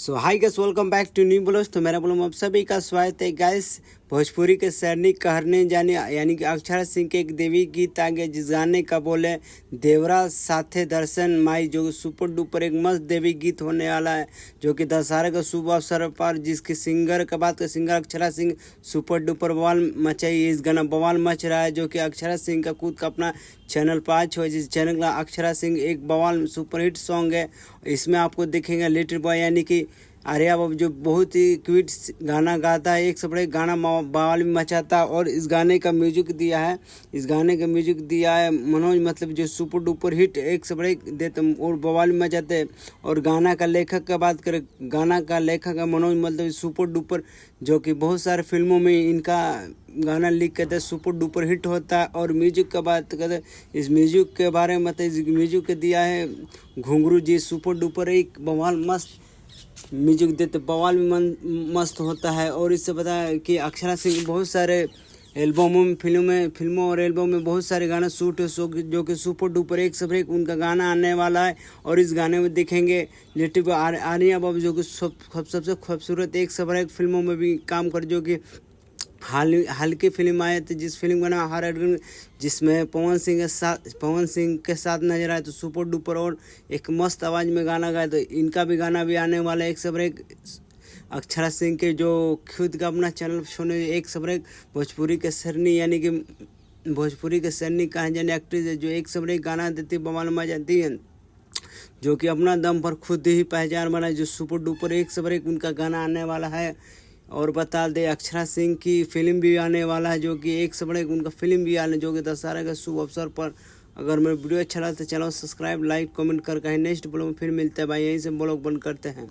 So hi guys, welcome back to new blogs. तो मेरा blog आप सभी का स्वागत है गाइस। भोजपुरी के सरनी कहने जाने यानी कि अक्षरा सिंह के एक देवी गीत आ गया जिस गाने का बोले देवरा साथे दर्शन माई, जो सुपर डुपर एक मस्त देवी गीत होने वाला है, जो कि दशहरा का शुभ अवसर पर जिसके सिंगर का बात कर singer Akshara Singh super duper बवाल मचाई। इस गाना बवाल मच रहा है, जो कि अक्षरा सिंह का खुद का अपना चैनल पर आज हो, जिस चैनल का अक्षरा सिंह एक बवाल सुपरहिट सॉन्ग है। इसमें आपको दिखेंगे लिटिल बॉय यानी कि आर्या बाबू, जो बहुत ही क्यूट गाना गाता है, एक से बड़े गाना बवाल भी मचाता है। और इस गाने का म्यूजिक दिया है, मनोज, मतलब जो सुपर डुपर हिट एक से बड़े देते और बवाल भी मचाते हैं। और गाना का लेखक का बात करें, गाना का लेखक है मनोज, मतलब सुपर डुपर, जो कि बहुत सारे फिल्मों में इनका गाना लिख के तो सुपर डुपर हिट होता है। और म्यूजिक का बात करें, इस म्यूजिक के बारे में मतलब इस म्यूजिक दिया है घुंघरू जी, सुपर डुपर एक बवाल मस्त म्यूजिक देते, बवाल भी मस्त होता है। और इससे पता है कि अक्षरा सिंह बहुत सारे एल्बमों में फिल्मों और एल्बम में बहुत सारे गाना शूट है, जो कि सुपर डुपर एक से एक उनका गाना आने वाला है। और इस गाने में देखेंगे लिटिल आर्या बाबू, जो कि सबसे खूबसूरत एक से एक फिल्मों में भी काम कर, जो कि हाल की फिल्म आए थे, जिस फिल्म का नाम हर, जिसमें पवन सिंह के साथ नजर आए तो सुपर डुपर और एक मस्त आवाज़ में गाना गाए। तो इनका भी गाना भी आने वाला है एक से एक अक्षरा सिंह के, जो खुद का अपना चैनल सुने एक से एक भोजपुरी के सरनी यानी कि भोजपुरी के सरनी कहा जाने एक्ट्रेस है, जो एक से एक गाना देती बवाल मचाती है, जो कि अपना दम पर खुद ही पहचान बना, जो सुपर डुपर एक से एक उनका गाना आने वाला है। और बता दे अक्षरा सिंह की फिल्म भी आने वाला है, जो कि एक से बड़े उनका फिल्म भी आने, जो कि दशहरा का शुभ अवसर पर। अगर मेरा वीडियो अच्छा लगा तो चलो सब्सक्राइब लाइक कमेंट कर कहीं नेक्स्ट ब्लॉग में फिर मिलते हैं भाई, यहीं से ब्लॉग बंद करते हैं।